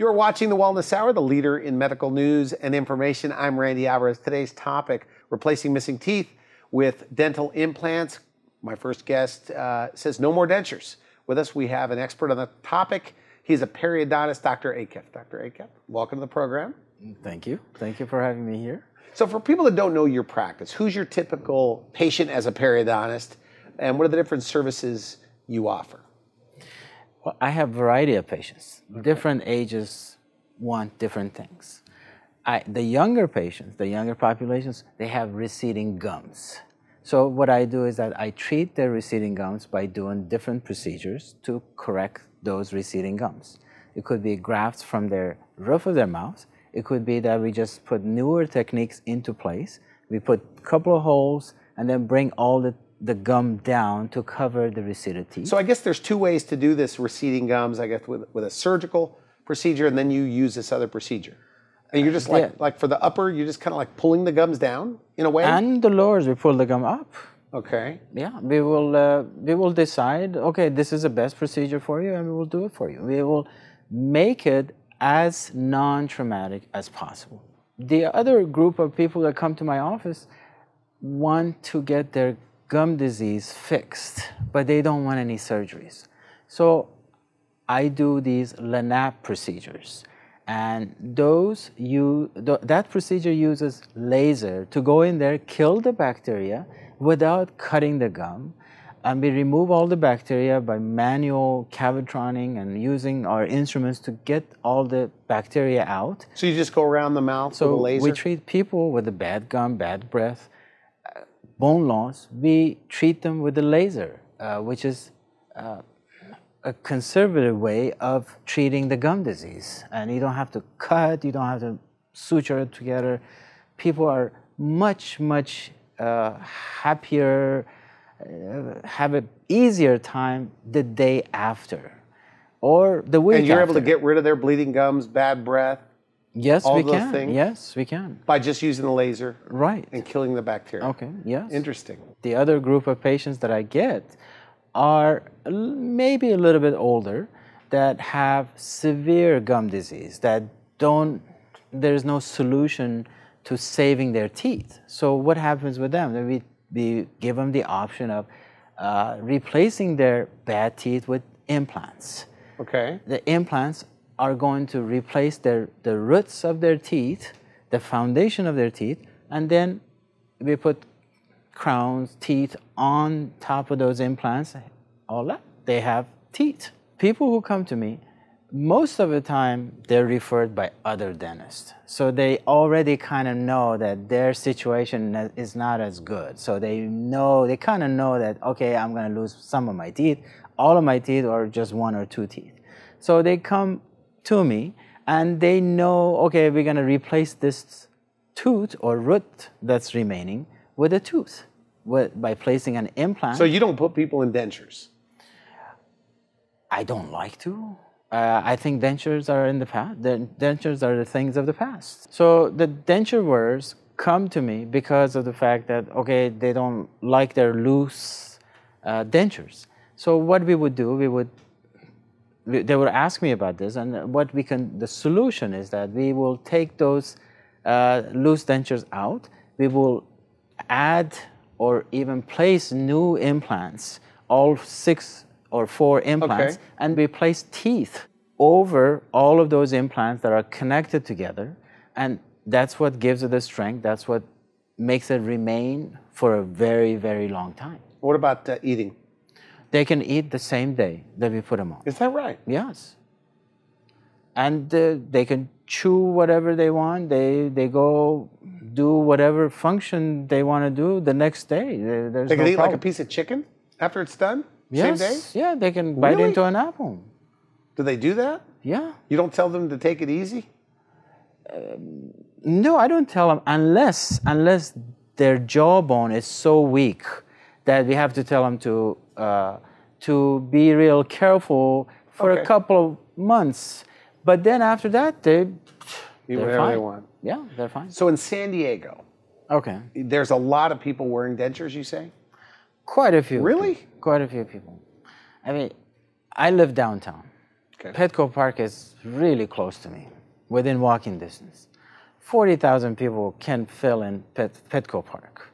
You're watching The Wellness Hour, the leader in medical news and information. I'm Randy Alvarez. Today's topic, replacing missing teeth with dental implants. My first guest says no more dentures. With us, we have an expert on the topic. He's a periodontist, Dr. Akef. Dr. Akef, welcome to the program. Thank you. Thank you for having me here. So for people that don't know your practice, who's your typical patient as a periodontist, and what are the different services you offer? Well, I have a variety of patients. Okay. Different ages want different things. The younger patients, the younger populations, they have receding gums. So what I do is that I treat their receding gums by doing different procedures to correct those receding gums. It could be grafts from their roof of their mouth. It could be that we just put newer techniques into place. We put a couple of holes and then bring all the gum down to cover the receded teeth. So I guess there's two ways to do this receding gums, I guess, with a surgical procedure, and then you use this other procedure. And you're just like for the upper, you're just kind of like pulling the gums down in a way? And the lowers, we pull the gum up. Okay. Yeah, we will decide, okay, this is the best procedure for you, and we will do it for you. We will make it as non-traumatic as possible. The other group of people that come to my office want to get their gum disease fixed, but they don't want any surgeries. So I do these LANAP procedures, and that procedure uses laser to go in there, kill the bacteria without cutting the gum, and we remove all the bacteria by manual cavitroning and using our instruments to get all the bacteria out. So you just go around the mouth with a laser? We treat people with a bad gum, bad breath, bone loss. We treat them with the laser, which is a conservative way of treating the gum disease. And you don't have to cut, you don't have to suture it together. People are much, much happier, have an easier time the day after or the week after. And you're able to get rid of their bleeding gums, bad breath? Yes, all we those can. Things? Yes, we can. By just using the laser? Right. And killing the bacteria? Okay, yes. Interesting. The other group of patients that I get are maybe a little bit older that have severe gum disease, that there's no solution to saving their teeth. So what happens with them? We give them the option of replacing their bad teeth with implants. Okay. The implants are going to replace the roots of their teeth, the foundation of their teeth, and then we put crowns, teeth on top of those implants. All that, they have teeth. People who come to me, most of the time, they're referred by other dentists. So they already kind of know that their situation is not as good. So they kind of know that, okay, I'm going to lose some of my teeth, all of my teeth, or just one or two teeth. So they come to me and they know, okay, we're going to replace this tooth or root that's remaining with a tooth by placing an implant. So you don't put people in dentures? I don't like to. I think dentures are in the past. Dentures are the things of the past. So the denture wearers come to me because of the fact that, okay, they don't like their loose dentures. So what we would do, they would ask me about this, and the solution is that we will take those loose dentures out. We will add or even place new implants, all 6 or 4 implants, okay, and we place teeth over all of those implants that are connected together, and that's what gives it the strength. That's what makes it remain for a very, very long time. What about eating? They can eat the same day that we put them on. Is that right? Yes. And they can chew whatever they want. They go do whatever function they want to do the next day. They can eat like a piece of chicken after it's done? Yes. Same day? Yeah, they can bite into an apple. Do they do that? Yeah. You don't tell them to take it easy? No, I don't tell them unless their jawbone is so weak that we have to tell them to be real careful for a couple of months. But then after that, they're whatever fine. They want. Yeah, they're fine. So in San Diego, okay, there's a lot of people wearing dentures, you say? Quite a few. Really? Quite a few people. I mean, I live downtown. Okay. Petco Park is really close to me, within walking distance. 40,000 people can fill in Petco Park.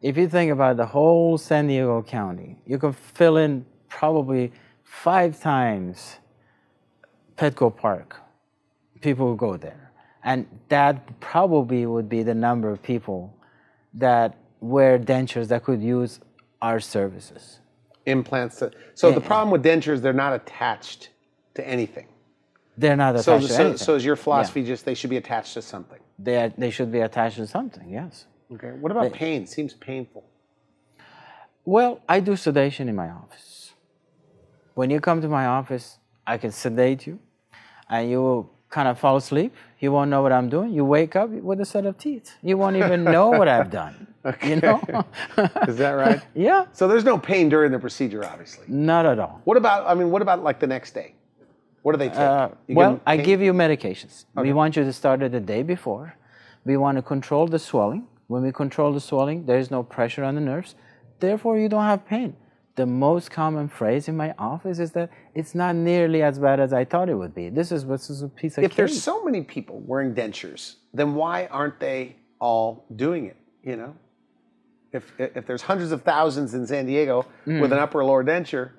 If you think about the whole San Diego County, you can fill in probably 5 times Petco Park. People who go there. And that probably would be the number of people that wear dentures that could use our services. Implants. So the problem with dentures, they're not attached to anything. They're not attached to anything. So is your philosophy just they should be attached to something? They should be attached to something, yes. Okay. What about pain? Seems painful. Well, I do sedation in my office. When you come to my office, I can sedate you, and you will kind of fall asleep. You won't know what I'm doing. You wake up with a set of teeth. You won't even know what I've done. Okay. You know? Is that right? Yeah. So there's no pain during the procedure, obviously. Not at all. What about like the next day? What do they take? Well, I give you medications. Okay. We want you to start it the day before. We want to control the swelling. When we control the swelling, there is no pressure on the nerves. Therefore, you don't have pain. The most common phrase in my office is that it's not nearly as bad as I thought it would be. This is a piece of cake. If there's so many people wearing dentures, then why aren't they all doing it? You know, if there's hundreds of thousands in San Diego with an upper or lower denture,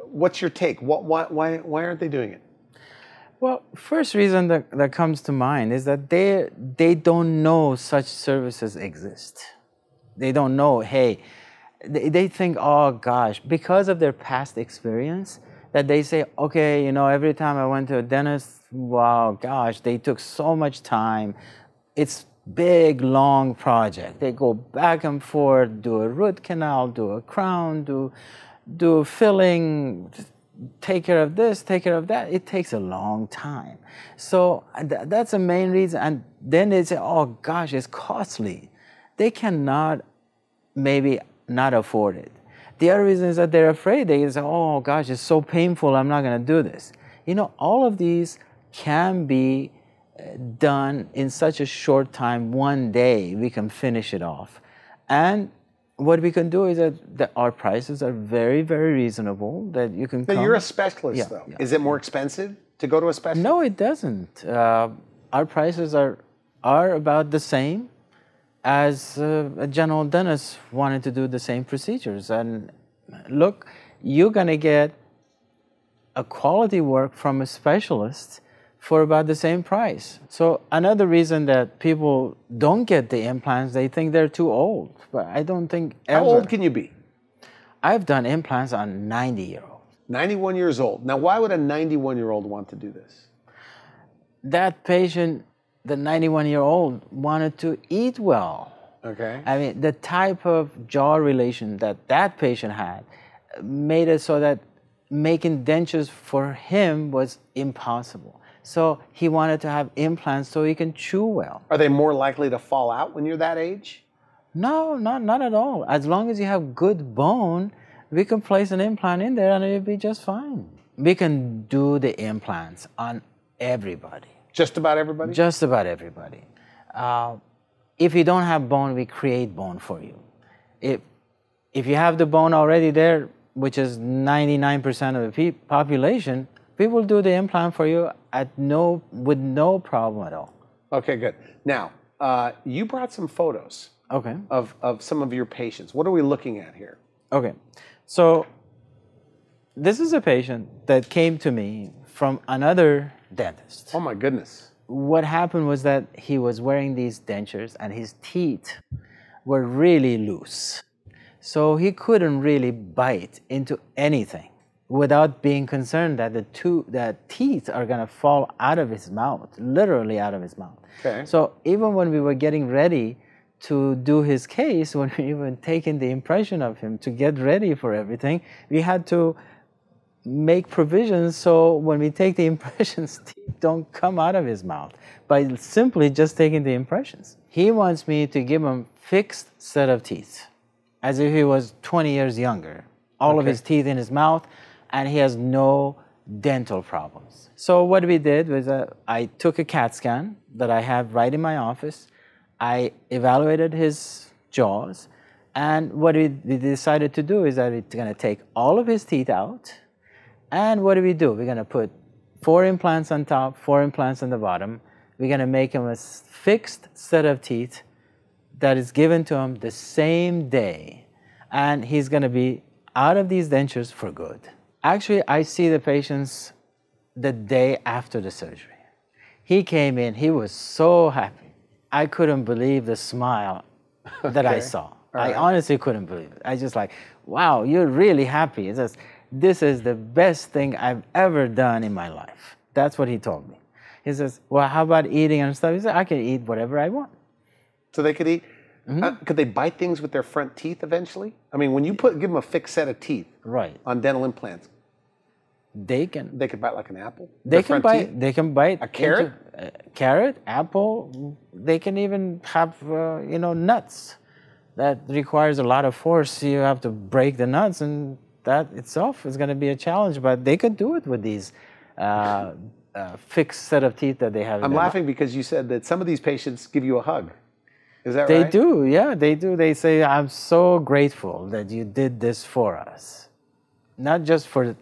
what's your take? Why aren't they doing it? Well, first reason that comes to mind is that they don't know such services exist. They don't know, hey, they think, oh gosh, because of their past experience, that they say, okay, you know, every time I went to a dentist, wow, gosh, they took so much time. It's big, long project. They go back and forth, do a root canal, do a crown, do filling, take care of this, take care of that. It takes a long time. So that's the main reason. And then they say, oh gosh, it's costly. They cannot maybe not afford it. The other reason is that they're afraid. They say, oh gosh, it's so painful, I'm not going to do this. You know, all of these can be done in such a short time. One day we can finish it off. And what we can do is that our prices are very, very reasonable, that you can come. You're a specialist, though. Yeah. Is it more expensive to go to a specialist? No, it doesn't. Our prices are about the same as a general dentist wanted to do the same procedures. And look, you're going to get a quality work from a specialist for about the same price. So another reason that people don't get the implants, they think they're too old. But I don't think ever. How old can you be? I've done implants on 90-year-olds. 91 years old. Now, why would a 91-year-old want to do this? That patient, the 91-year-old, wanted to eat well. Okay. I mean, the type of jaw relation that patient had made it so that making dentures for him was impossible. So he wanted to have implants so he can chew well. Are they more likely to fall out when you're that age? No, not at all. As long as you have good bone, we can place an implant in there and it'll be just fine. We can do the implants on everybody. Just about everybody? Just about everybody. If you don't have bone, we create bone for you. If you have the bone already there, which is 99% of the population, we will do the implant for you with no problem at all. Okay, good. Now, you brought some photos of some of your patients. What are we looking at here? Okay, so this is a patient that came to me from another dentist. Oh my goodness. What happened was that he was wearing these dentures and his teeth were really loose. So he couldn't really bite into anything without being concerned that the teeth are going to fall out of his mouth, literally out of his mouth. Okay. So even when we were getting ready to do his case, when we even taking the impression of him to get ready for everything, we had to make provisions so when we take the impressions, teeth don't come out of his mouth by simply just taking the impressions. He wants me to give him fixed set of teeth, as if he was 20 years younger. All of his teeth in his mouth, and he has no dental problems. So what we did was I took a CAT scan that I have right in my office. I evaluated his jaws, and what we decided to do is that we're going to take all of his teeth out. And what do? We're going to put 4 implants on top, 4 implants on the bottom. We're going to make him a fixed set of teeth that is given to him the same day. And he's going to be out of these dentures for good. Actually, I see the patients the day after the surgery. He came in, he was so happy. I couldn't believe the smile that I saw. I honestly couldn't believe it. I just like, wow, you're really happy. It's just, this is the best thing I've ever done in my life. That's what he told me. He says, well, how about eating and stuff? He said, I can eat whatever I want. So they could eat, could they bite things with their front teeth eventually? I mean, when you give them a fixed set of teeth on dental implants, they could bite like an apple? They can bite a carrot? Carrot, apple. They can even have, nuts. That requires a lot of force. You have to break the nuts, and that itself is going to be a challenge. But they could do it with these fixed set of teeth that they have. I'm laughing because you said that some of these patients give you a hug. Is that right? They do, yeah, they do. They say, I'm so grateful that you did this for us. Not just for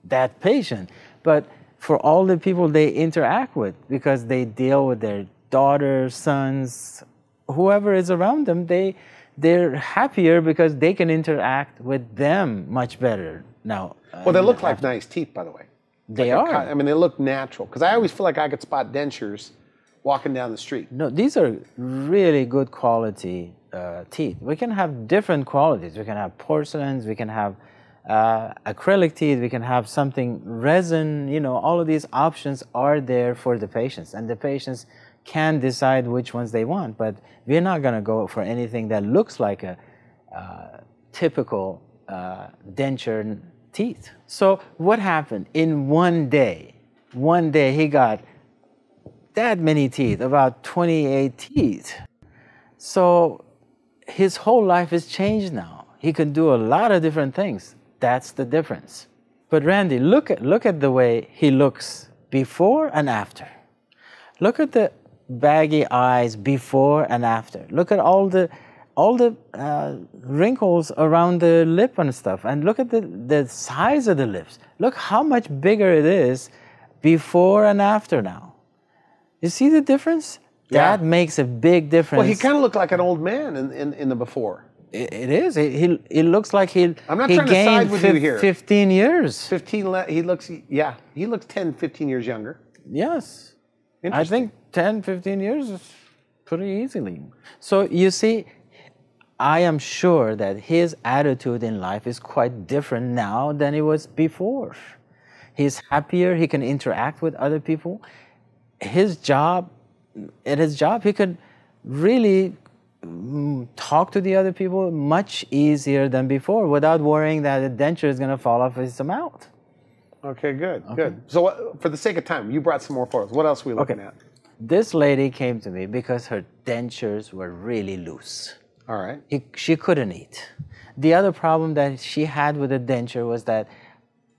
that patient, but for all the people they interact with, because they deal with their daughters, sons, whoever is around them. They're happier because they can interact with them much better now. Well, they look like nice teeth, by the way. They are. I mean, they look natural. Because I always feel like I could spot dentures walking down the street. No, these are really good quality teeth. We can have different qualities. We can have porcelains, we can have acrylic teeth, we can have something resin, all of these options are there for the patients. And the patients can decide which ones they want, but we're not going to go for anything that looks like a typical denture teeth. So what happened? In one day he got that many teeth, about 28 teeth. So his whole life is changed now. He can do a lot of different things. That's the difference. But Randy, look at the way he looks before and after. Look at the baggy eyes before and after. Look at all the wrinkles around the lip and stuff. And look at the size of the lips. Look how much bigger it is before and after now. You see the difference? Yeah. That makes a big difference. Well, he kind of looked like an old man in the before. It is. It looks like I'm not trying to side with you here. 15 years. He looks 10, 15 years younger. Yes. I think 10, 15 years is pretty easily. So you see, I am sure that his attitude in life is quite different now than it was before. He's happier. He can interact with other people. At his job, he could really talk to the other people much easier than before without worrying that the denture is going to fall off his mouth. Okay, good, good. So for the sake of time, you brought some more photos. What else are we looking at? This lady came to me because her dentures were really loose. All right. She couldn't eat. The other problem that she had with the denture was that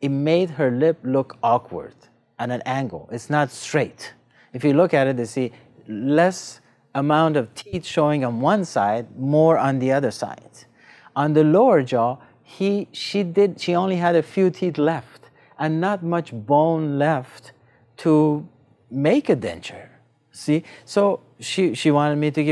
it made her lip look awkward at an angle. It's not straight. If you look at it, you see less amount of teeth showing on one side, more on the other side. On the lower jaw, she only had a few teeth left and not much bone left to make a denture. See, so she wanted me to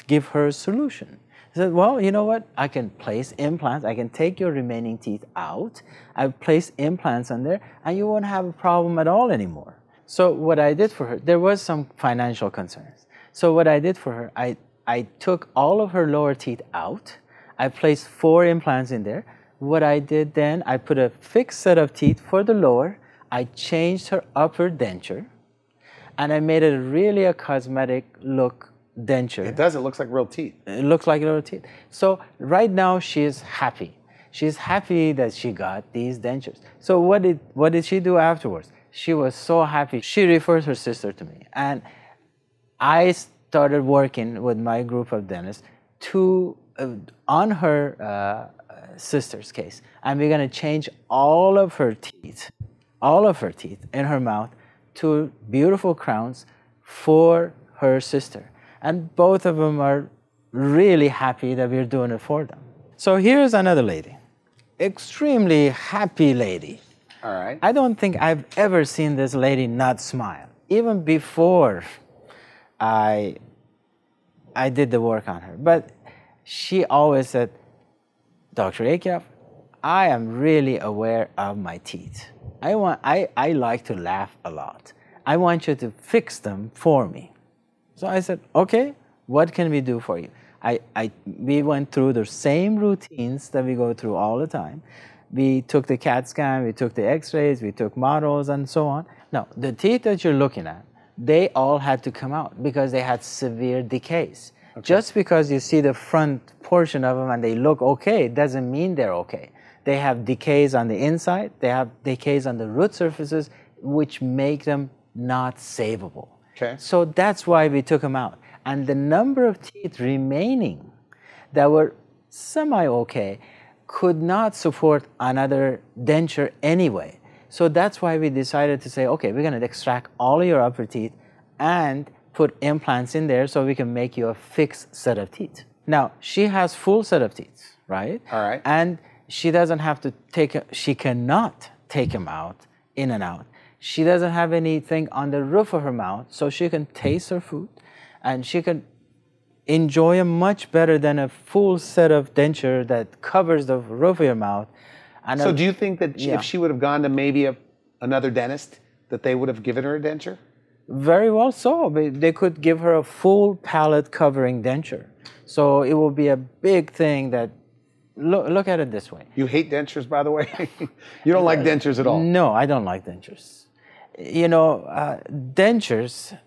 give her a solution. I said, well, you know what? I can place implants. I can take your remaining teeth out. I place implants on there, and you won't have a problem at all anymore. So what I did for her, there was some financial concerns. So what I did for her, I took all of her lower teeth out. I placed 4 implants in there. What I did then, I put a fixed set of teeth for the lower. I changed her upper denture, and I made it really a cosmetic look denture. It does. It looks like real teeth. It looks like real teeth. So right now she is happy. She's happy that she got these dentures. So what did she do afterwards? She was so happy. She referred her sister to me, and I started working with my group of dentists on her sister's case, and we're going to change all of her teeth in her mouth to beautiful crowns for her sister. And both of them are really happy that we're doing it for them. So here's another lady, extremely happy lady. All right. I don't think I've ever seen this lady not smile, even before I did the work on her. But she always said, Dr. Akef, I am really aware of my teeth. I like to laugh a lot. I want you to fix them for me. So I said, okay, what can we do for you? We went through the same routines that we go through all the time. We took the CAT scan, we took the x-rays, we took models and so on. Now, the teeth that you're looking at, they all had to come out because they had severe decays. Okay. Just because you see the front portion of them and they look okay, doesn't mean they're okay. They have decays on the inside, they have decays on the root surfaces, which make them not savable. Okay. So that's why we took them out. And the number of teeth remaining that were semi-okay could not support another denture anyway. So that's why we decided to say, okay, we're going to extract all of your upper teeth and put implants in there so we can make you a fixed set of teeth. Now, she has full set of teeth, right? All right. And she doesn't have to she cannot take them out, in and out. She doesn't have anything on the roof of her mouth, so she can taste her food and she can enjoy them much better than a full set of denture that covers the roof of your mouth. And so do you think that if she would have gone to maybe another dentist, that they would have given her a denture? Very well so. They could give her a full palate covering denture. So it will be a big thing that, look at it this way. You hate dentures, by the way? You don't like dentures at all? No, I don't like dentures. You know, dentures,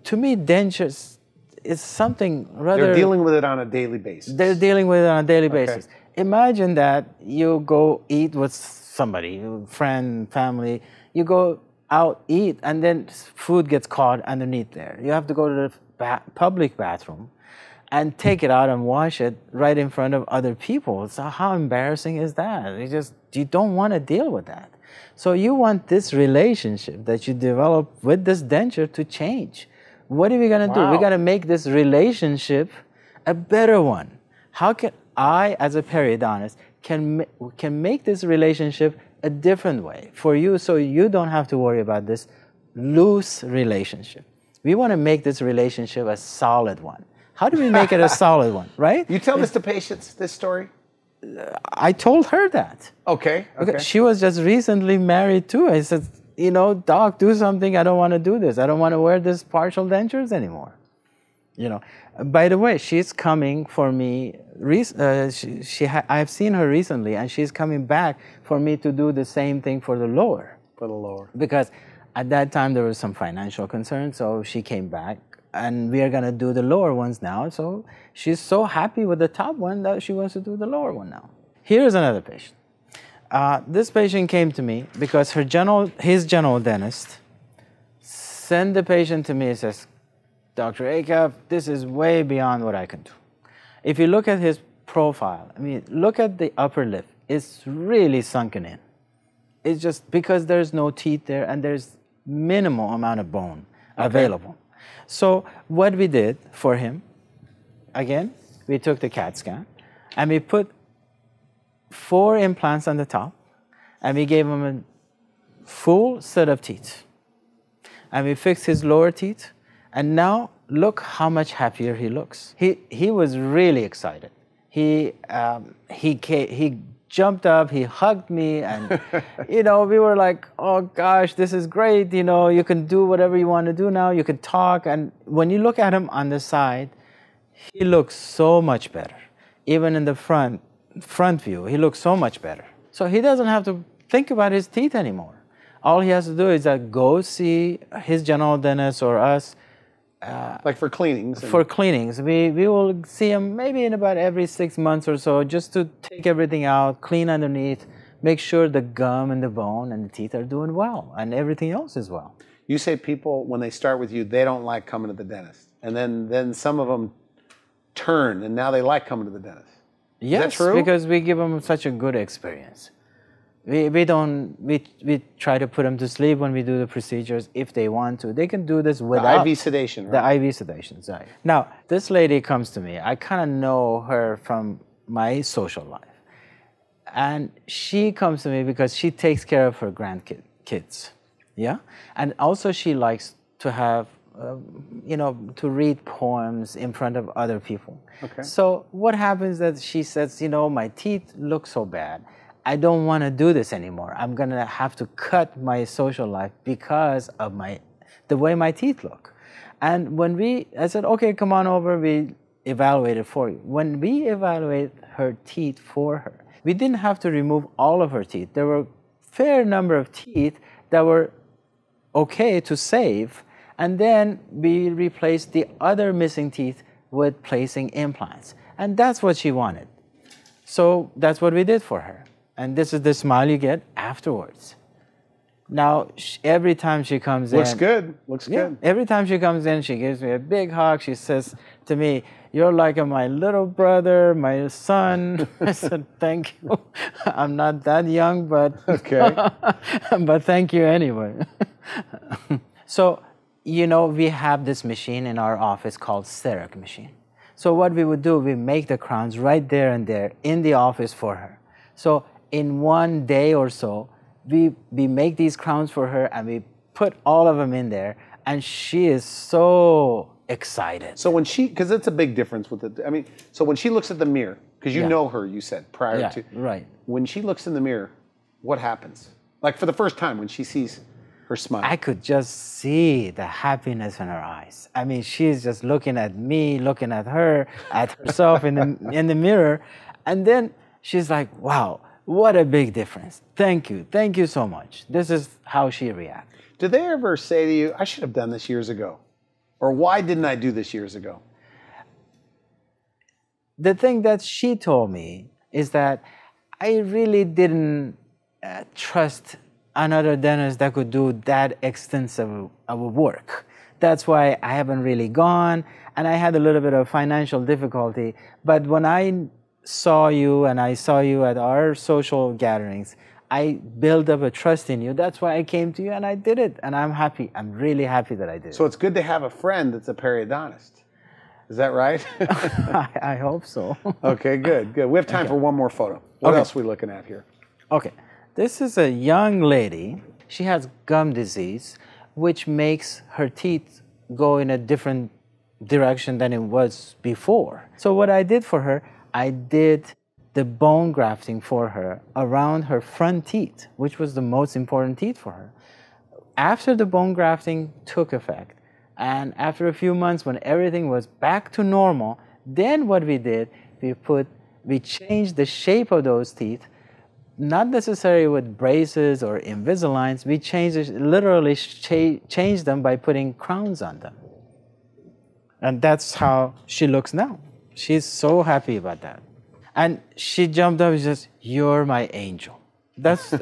to me, dentures is something rather... They're dealing with it on a daily basis. They're dealing with it on a daily basis. Imagine that you go eat with somebody, friend, family, you go out, eat, and then food gets caught underneath there. You have to go to the public bathroom and take it out and wash it right in front of other people. So how embarrassing is that? You don't want to deal with that. So you want this relationship that you develop with this denture to change. What are we going to do? We got to make this relationship a better one. How can I, as a periodontist, can make this relationship a different way for you so you don't have to worry about this loose relationship? We want to make this relationship a solid one. How do we make it a solid one, right? You tell this to patients, this story? I told her that. Okay. She was just recently married too. I said, you know, doc, do something. I don't want to do this. I don't want to wear this partial dentures anymore. You know, by the way, she's coming for me. I've seen her recently, and she's coming back for me to do the same thing for the lower. For the lower. Because at that time there was some financial concern, so she came back, and we are going to do the lower ones now. So she's so happy with the top one that she wants to do the lower one now. Here's another patient. This patient came to me because his general dentist sent the patient to me and says, Dr. Akef, this is way beyond what I can do. If you look at his profile, I mean, look at the upper lip. It's really sunken in. It's just because there's no teeth there and there's minimal amount of bone available. So what we did for him, again, we took the CAT scan and we put 4 implants on the top and we gave him a full set of teeth. And we fixed his lower teeth. And now, look how much happier he looks. He was really excited. He jumped up, he hugged me, and you know, we were like, oh gosh, this is great. You know, you can do whatever you want to do now. You can talk. And when you look at him on the side, he looks so much better. Even in the front view, he looks so much better. So he doesn't have to think about his teeth anymore. All he has to do is go see his general dentist or us. Like for cleanings? For cleanings. We will see him maybe in about every 6 months or so, just to take everything out, clean underneath, make sure the gum and the bone and the teeth are doing well, and everything else is well. You say people, when they start with you, they don't like coming to the dentist. And then some of them turn, and now they like coming to the dentist. Yes, is that true? Because we give them such a good experience. We try to put them to sleep when we do the procedures if they want to. They can do this without... The IV sedation, right? The IV sedation, right. Now, this lady comes to me. I kind of know her from my social life. And she comes to me because she takes care of her grandkids. Yeah. And also she likes to have, you know, to read poems in front of other people. Okay. So what happens that she says, you know, my teeth look so bad. I don't want to do this anymore. I'm going to have to cut my social life because of the way my teeth look. And when I said, okay, come on over, we evaluate it for you. When we evaluate her teeth for her, we didn't have to remove all of her teeth. There were a fair number of teeth that were okay to save, and then we replaced the other missing teeth with placing implants. And that's what she wanted. So that's what we did for her. And this is the smile you get afterwards. Now, every time she comes in... Looks good. Looks good. Every time she comes in, she gives me a big hug. She says to me, you're like my little brother, my son. I said, thank you. I'm not that young, but... Okay. but thank you anyway. So, you know, we have this machine in our office called CEREC machine. So what we would do, we make the crowns right there and there in the office for her. So in one day or so, we make these crowns for her and we put all of them in there, and she is so excited. So when she, because it's a big difference with it. I mean, so when she looks at the mirror, because you know her, you said prior to. Right. When she looks in the mirror, what happens? Like for the first time when she sees her smile. I could just see the happiness in her eyes. I mean, she's just looking at me, looking at her, at herself in the mirror, and then she's like, wow, what a big difference. Thank you so much. This is how she reacts. Did they ever say to you, I should have done this years ago? Or why didn't I do this years ago? The thing that she told me is that I really didn't trust another dentist that could do that extensive of work. That's why I haven't really gone, and I had a little bit of financial difficulty. But when I saw you and I saw you at our social gatherings, I built up a trust in you. That's why I came to you and I did it, and I'm happy. I'm really happy that I did it. So it's good to have a friend that's a periodontist. Is that right? I hope so. Okay, good. We have time for one more photo. What else are we looking at here? Okay. This is a young lady. She has gum disease, which makes her teeth go in a different direction than it was before. So what I did for her, I did the bone grafting for her around her front teeth, which was the most important teeth for her. After the bone grafting took effect, and after a few months when everything was back to normal, then what we did, we changed the shape of those teeth, not necessarily with braces or Invisaligns. We literally changed them by putting crowns on them. And that's how she looks now. She's so happy about that. And she jumped up and says, you're my angel. That's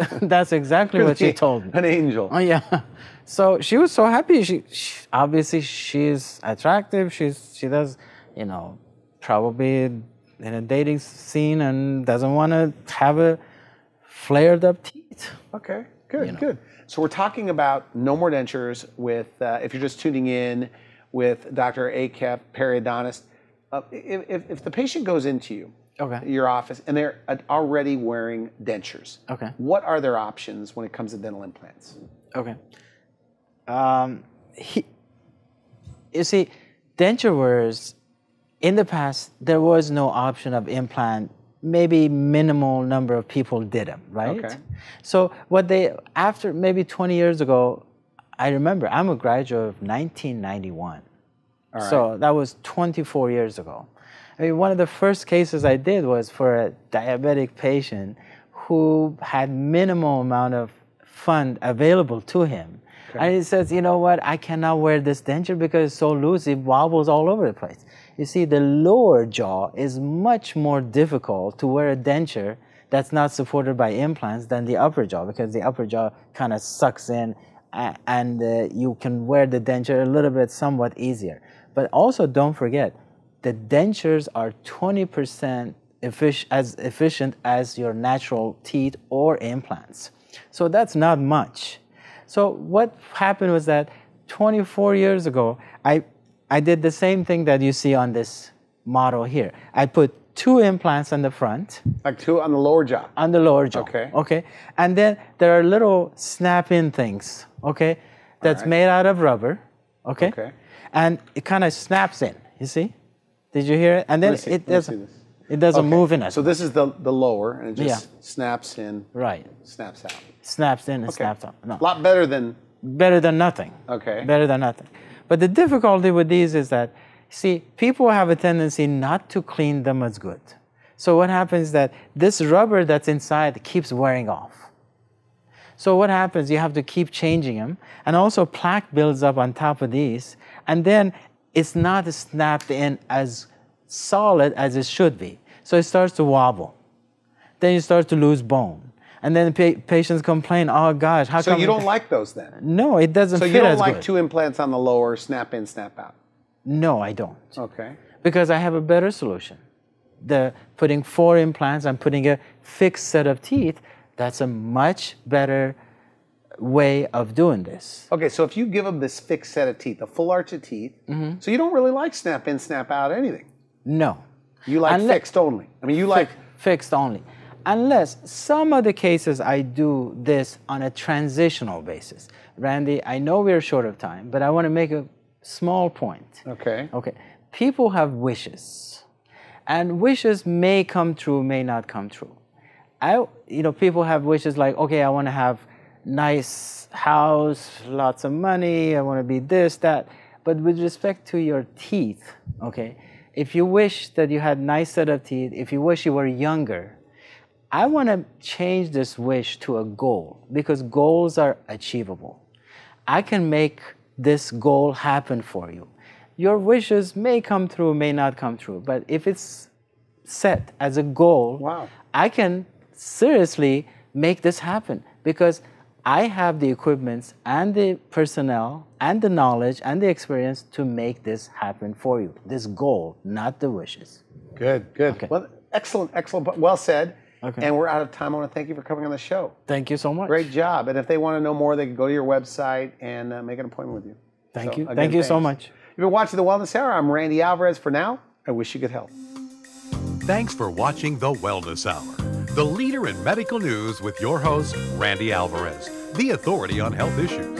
exactly what she told me. An angel. Oh, yeah. So she was so happy. She obviously she's attractive. She does, you know, probably in a dating scene and doesn't want to have a flared up teeth. Okay, good, good. So we're talking about no more dentures with, if you're just tuning in, with Dr. Akef, periodontist. If the patient goes into your office and they're already wearing dentures, what are their options when it comes to dental implants? Okay. You see, denture wearers, in the past, there was no option of implant. Maybe minimal number of people did them, right? Okay. So after maybe 20 years ago, I remember, I'm a graduate of 1991. All right. So that was 24 years ago. I mean, one of the first cases I did was for a diabetic patient who had minimal amount of fund available to him. Okay. And he says, you know what, I cannot wear this denture because it's so loose, it wobbles all over the place. You see, the lower jaw is much more difficult to wear a denture that's not supported by implants than the upper jaw, because the upper jaw kind of sucks in and you can wear the denture a little bit somewhat easier. But also don't forget, the dentures are 20% as efficient as your natural teeth or implants. So that's not much. So what happened was that 24 years ago, I did the same thing that you see on this model here. I put 2 implants on the front, Like 2 on the lower jaw. on the lower jaw. Okay. Okay. And then there are little snap-in things. Okay. That's right. made out of rubber. Okay. Okay. And it kind of snaps in. You see? Did you hear it? And then it doesn't. It doesn't Okay. move in as So this is the lower, and it just Yeah. snaps in, right. snaps out. Snaps in and Okay. snaps out. No. A lot better than, Better than nothing. okay. Better than nothing. But the difficulty with these is that, see, people have a tendency not to clean them as good. So what happens is that this rubber that's inside keeps wearing off. So what happens, you have to keep changing them, and also plaque builds up on top of these, and then it's not snapped in as solid as it should be. So it starts to wobble. Then you start to lose bone. And then patients complain, oh gosh, how come... So you don't like those then? No, it doesn't So fit you don't as like good. 2 implants on the lower, snap in, snap out? No, I don't. Okay. Because I have a better solution. Putting 4 implants and putting a fixed set of teeth, that's a much better way of doing this. Okay, so if you give them this fixed set of teeth, a full arch of teeth, so you don't really like snap in, snap out anything. No. You like fixed only. I mean, you like... Fixed only. Unless some of the cases I do this on a transitional basis. Randy, I know we're short of time, but I want to make a small point. Okay. Okay. People have wishes. And wishes may come true, may not come true. People have wishes like, okay, I want to have nice house, lots of money, I want to be this, that. But with respect to your teeth, okay, if you wish that you had nice set of teeth, if you wish you were younger, I want to change this wish to a goal, because goals are achievable. I can make this goal happen for you. Your wishes may come true, may not come true, but if it's set as a goal, Wow. I can seriously make this happen, because I have the equipments and the personnel and the knowledge and the experience to make this happen for you. This goal, not the wishes. Good, good. Okay. Well, excellent, excellent. Well said. Okay. And we're out of time. I want to thank you for coming on the show. Thank you so much. Great job. And if they want to know more, they can go to your website and make an appointment with you. Thank So, you. again, Thank you so thanks. much. You've been watching The Wellness Hour. I'm Randy Alvarez. For now, I wish you good health. Thanks for watching The Wellness Hour, the leader in medical news with your host, Randy Alvarez, the authority on health issues.